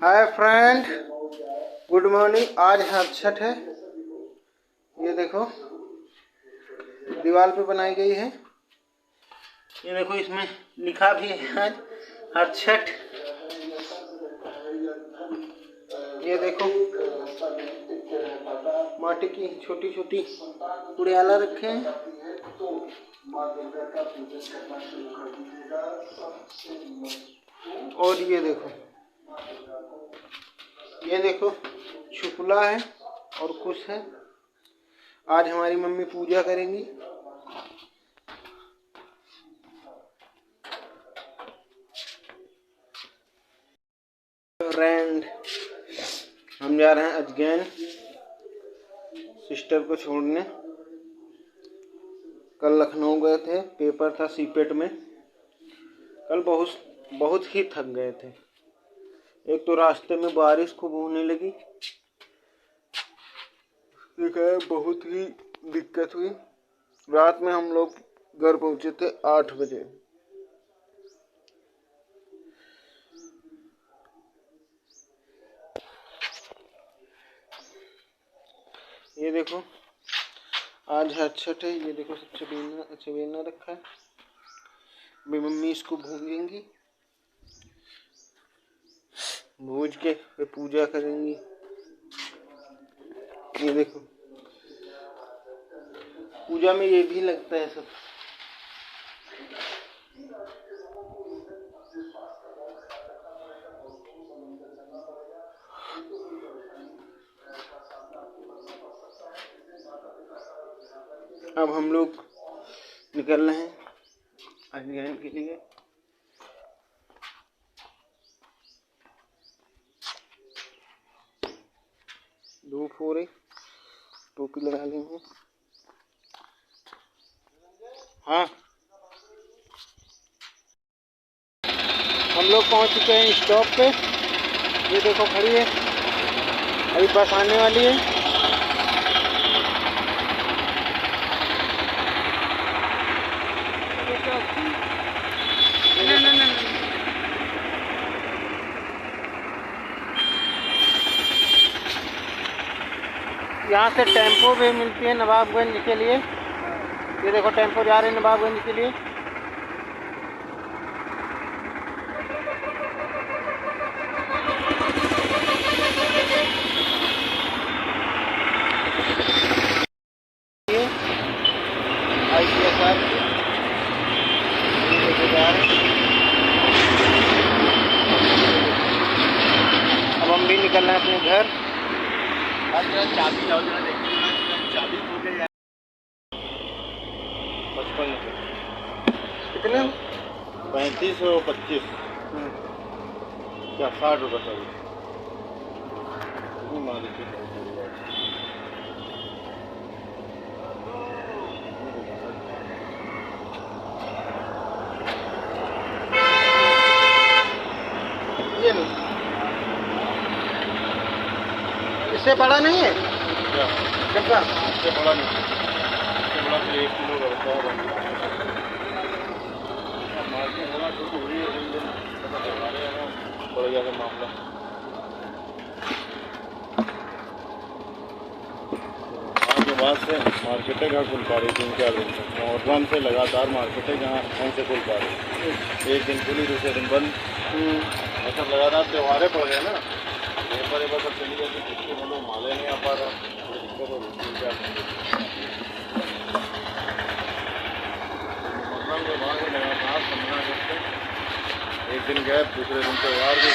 Hi friend, good morning. आज हर छठ है। ये देखो दीवार पे बनाई गई है। ये देखो इसमें लिखा भी है आज हर छठ। ये देखो माटी की छोटी छोटी उड़ियाला रखे हैं। और ये देखो शुक्ला है और कुछ है। आज हमारी मम्मी पूजा करेंगी। फ्रेंड, हम जा रहे हैं अजगैन सिस्टर को छोड़ने। कल लखनऊ गए थे, पेपर था सीपेट में। कल बहुत ही थक गए थे। एक तो रास्ते में बारिश खूब होने लगी, बहुत ही दिक्कत हुई। रात में हम लोग घर पहुंचे थे 8 बजे। ये देखो आज हर छठ है। ये देखो सब चबेना रखा है। मेरी मम्मी इसको भूंजेंगी, भूज के फिर पूजा करेंगी। ये देखो पूजा में ये भी लगता है सब। अब हम लोग निकल रहे हैं अजगैन के लिए। धूप हो रही, टोपी लगा ली हूँ। हाँ, हम लोग पहुँच चुके हैं स्टॉप पे। ये देखो खड़ी है, अभी बस आने वाली है। यहाँ से टेम्पो भी मिलती है नवाबगंज के लिए। ये देखो टेम्पो जा रहे हैं नवाबगंज के लिए। ICSR अब हम भी निकल रहे हैं अपने घर। चाबी लाओ जरा, देखिए चाबी खो गई है। 55 कितने? 35 और 25 क्या 60 रुपये सर। ये नहीं, इससे बड़ा नहीं है डब्बा। इससे बड़ा नहीं, इससे बड़ा तो 1 किलो का होता है। मार्केट होना शुरू हुई है, दिन दिन पता चला रहे हैं बढ़ गया था मामला। आज के बाद से मार्केटें कहाँ खुल पा रही 3-4 दिन से। मोहर्रम से लगातार मार्केटें कहाँ से खुल पा रही। एक दिन खुली, दूसरे दिन बंद। ऐसा लगातार त्योहारें पड़ गए ना, लेबर सब चली जाती, जिसके हम लोग माले नहीं आ पा रहा, दिक्कत हो रही। 3-4 मतलब के बाद लगातार 15 अगस्त एक दिन गए, दूसरे दिन त्योहार भी।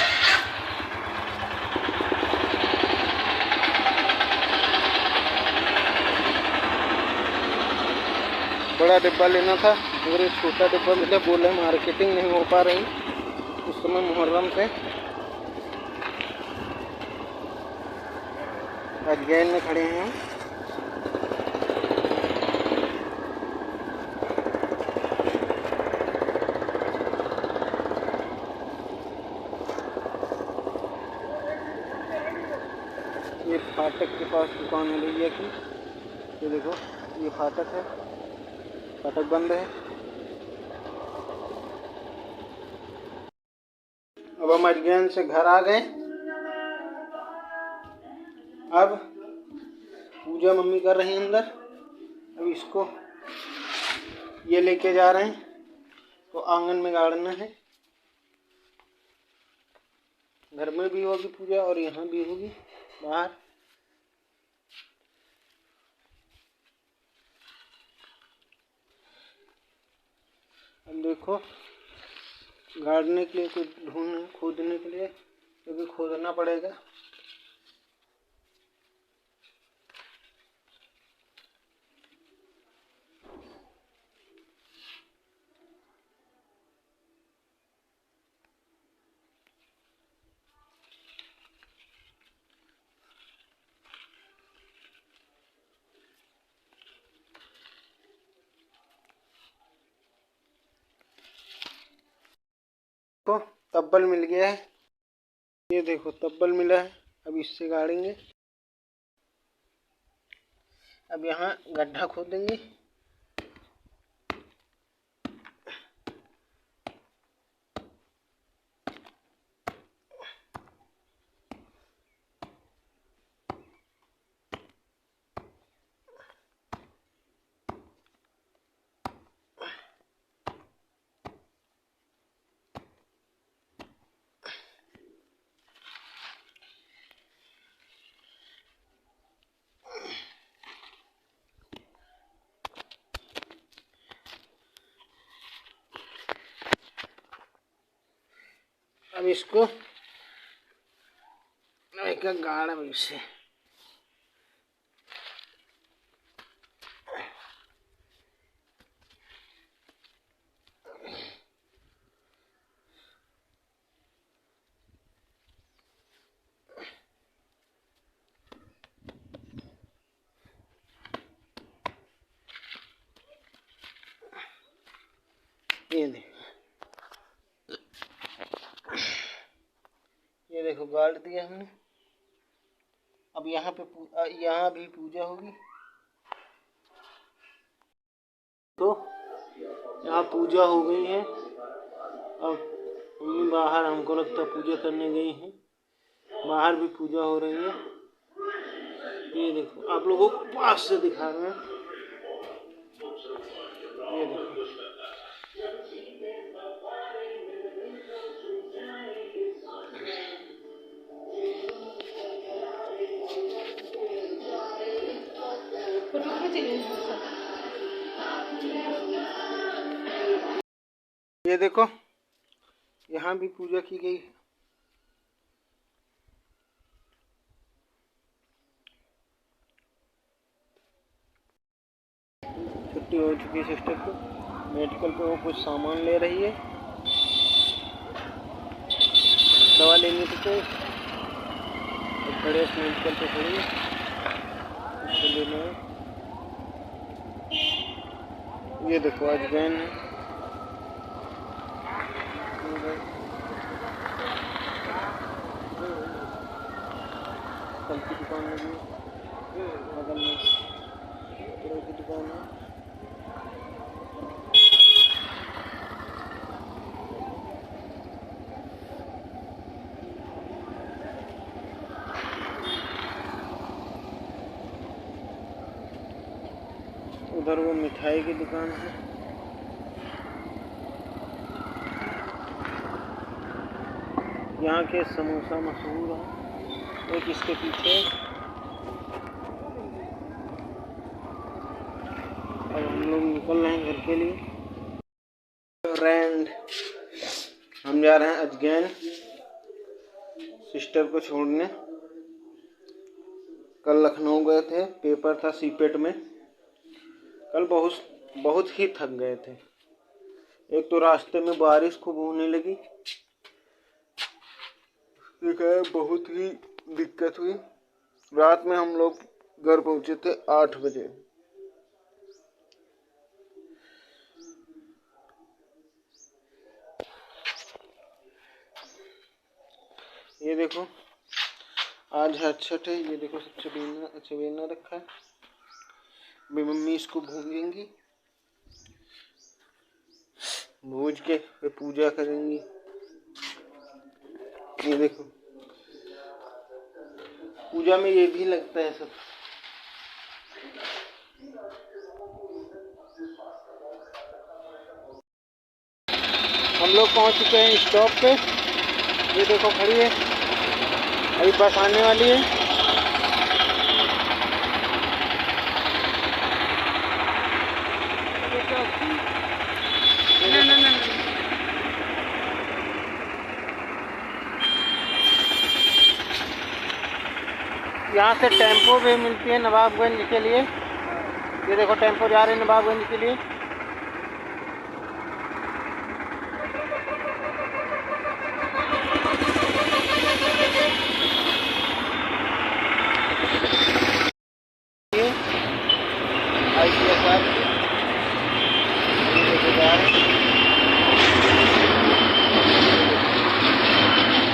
बड़ा डिब्बा लेना था मगर एक छोटा डिब्बा मिला। बोले मार्केटिंग नहीं हो पा रही उस समय मुहर्रम से। अजगैन में खड़े हैं। ये फाटक के पास दुकान है भैया की। ये देखो ये फाटक है, फाटक बंद है। अब हम अजगैन से घर आ गए। अब पूजा मम्मी कर रही है अंदर। अब इसको ये लेके जा रहे हैं तो आंगन में गाड़ना है। घर में भी होगी पूजा और यहाँ भी होगी बाहर। अब देखो गाड़ने के लिए कुछ खोदने के लिए क्योंकि खोदना पड़ेगा। तो तब्बल मिल गया है, ये देखो तब्बल मिला है। अब इससे गाड़ेंगे। अब यहाँ गड्ढा खोदेंगे। अब इसको गाड़ा से ये देखो गाड़ दिया हमने। अब यहाँ पे यहाँ भी पूजा होगी। तो यहाँ पूजा हो गई है। अब मम्मी बाहर हमको लगता पूजा करने गई हैं। बाहर भी पूजा हो रही है। ये देखो आप लोगों को पास से दिखा रहे हैं। ये देखो ये देखो यहाँ भी पूजा की गई है। छुट्टी हो चुकी है सिस्टर को। मेडिकल पे वो कुछ सामान ले रही है, दवा लेनी तो खड़े मेडिकल पे खड़ी है, उसको लेना है। ये देखो आज वैन है। फल की दुकान लगी बगल में, कपड़ों की दुकान है। उधर वो मिठाई की दुकान है। यहाँ के समोसा मशहूर है। एक इसके पीछे। अब हम लोग निकल रहे हैं घर के लिए। फ्रेंड हम जा रहे हैं अजगैन सिस्टर को छोड़ने। कल लखनऊ गए थे, पेपर था सीपेट में। कल बहुत ही थक गए थे। एक तो रास्ते में बारिश खूब होने लगी, बहुत ही दिक्कत हुई। रात में हम लोग घर पहुंचे थे 8 बजे। ये देखो आज है छठ है। ये देखो सब चबेना रखा है। मेरी मम्मी इसको भूंजेंगी, भूज के फिर पूजा करेंगी। ये देखो पूजा में ये भी लगता है सब। हम लोग पहुंच चुके हैं स्टॉप पे। ये देखो खड़ी है, अभी बस आने वाली है। यहाँ से टेम्पो भी मिलती है नवाबगंज के लिए। ये देखो टेम्पो जा रहे हैं नवाबगंज के लिए। ICSR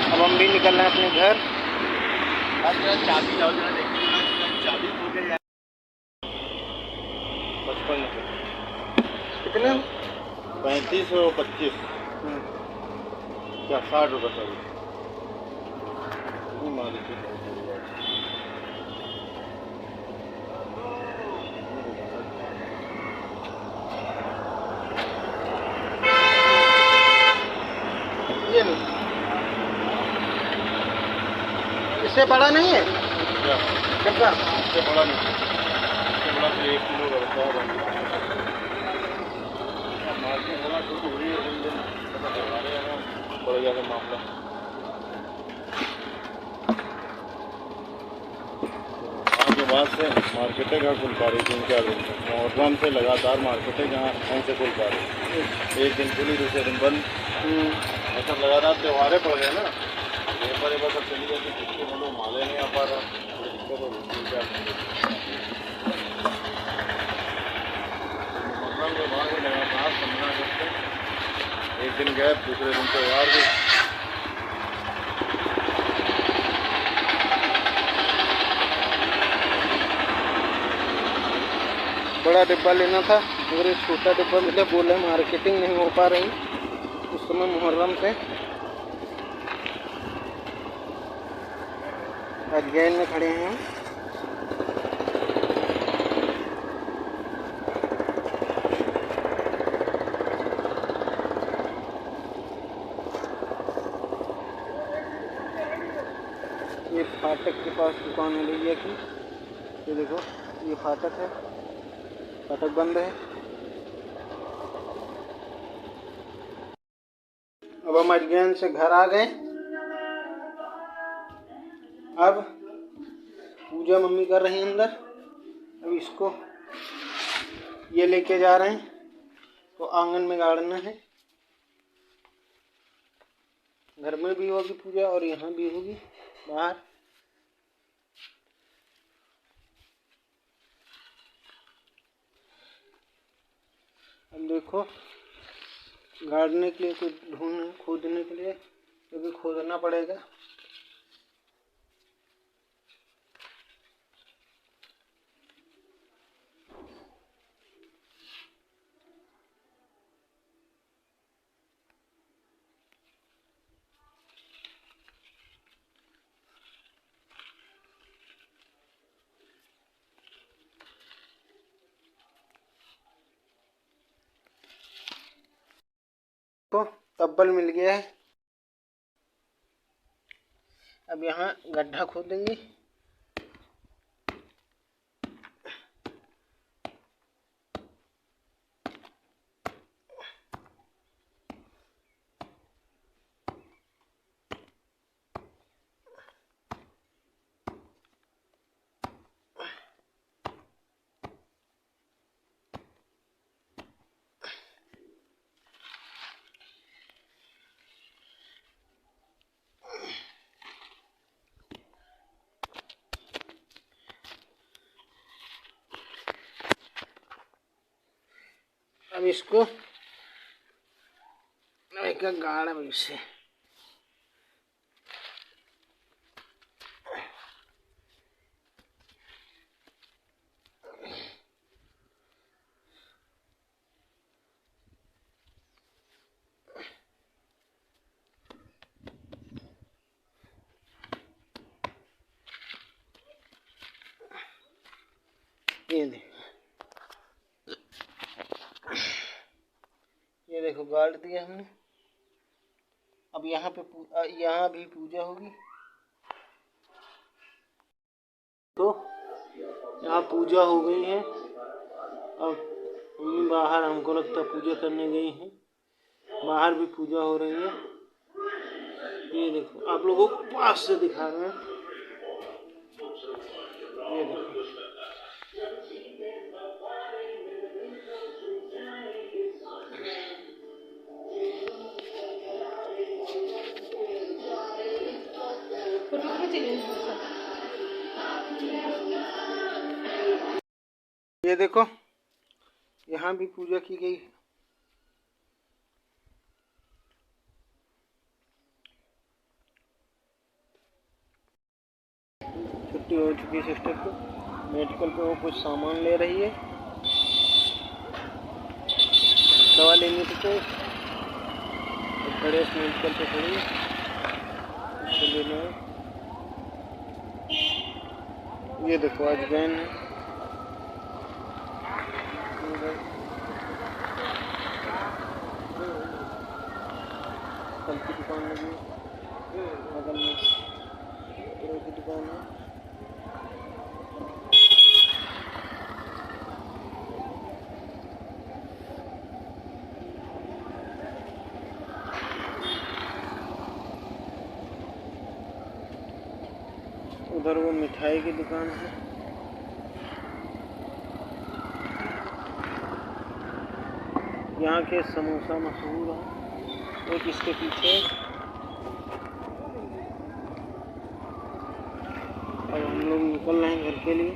अब हम भी निकल रहे हैं अपने घर। चाबी लाओ जरा, देखिए चाबी खो गई है। 55 कितने? 35 और 25 क्या 60 रुपये सर। ये नहीं, इससे बड़ा नहीं है क्या डब्बा? इससे बड़ा नहीं, इससे बड़ा तो 1 किलो का होता है। मार्केट होना शुरू हुई है दिन दिन, पता चला रहे हैं बढ़ गया था मामला। आज के बाद से मार्केटें कहाँ खुल पा रही 3-4 दिन से। मुहर्रम से लगातार मार्केटें कहाँ ऐसे खुल पा रही, एक दिन खुली दूसरे दिन बंद। ऐसा लगातार त्योहारें पड़ गए ना, ये पर सब चली जाती, किसके मतलब माले नहीं आ पा रहा, थोड़ी दिक्कत हो गई 3-4 दिन। मुहर्रम के बाद में लगातार 15 अगस्त तक एक दिन गैप, दूसरे दिन त्योहार भी। बड़ा डिब्बा लेना था मगर एक छोटा डिब्बा मिला। बोले मार्केटिंग नहीं हो पा रही उस समय मुहर्रम से। अजगैन में खड़े हैं हम। ये फाटक के पास दुकान है भैया की। ये देखो ये फाटक है, फाटक बंद है। अब हम अजगैन से घर आ गए। अब पूजा मम्मी कर रही है अंदर। अब इसको ये लेके जा रहे हैं तो आंगन में गाड़ना है। घर में भी होगी पूजा और यहाँ भी होगी बाहर। अब देखो गाड़ने के लिए कुछ खोदने के लिए क्योंकि खोदना पड़ेगा। तो तब्बल मिल गया है। अब यहाँ गड्ढा खोदेंगे। अब इसको एक गाढ़ा से ये देखो गाड़ दिया हमने। अब यहाँ पे यहाँ भी पूजा होगी। तो यहाँ पूजा हो गई है। अब मम्मी बाहर, हमको लगता है पूजा करने गई हैं। बाहर भी पूजा हो रही है। ये देखो, आप लोगों को पास से दिखा रहे हैं। ये देखो, ये देखो, यहाँ भी पूजा की गई है। छुट्टी हो चुकी है सिस्टर को। मेडिकल पे वो कुछ सामान ले रही है, दवा लेनी थी तो खड़े मेडिकल पे खड़ी है, उसको लेना है। ये देखो अजवाइन है, फल की दुकान लगी है, बगल में कपड़ों की दुकान है। उधर वो मिठाई की दुकान है। यहाँ के समोसा मशहूर है। एक इसके पीछे। अब हम लोग निकल रहे हैं घर के लिए।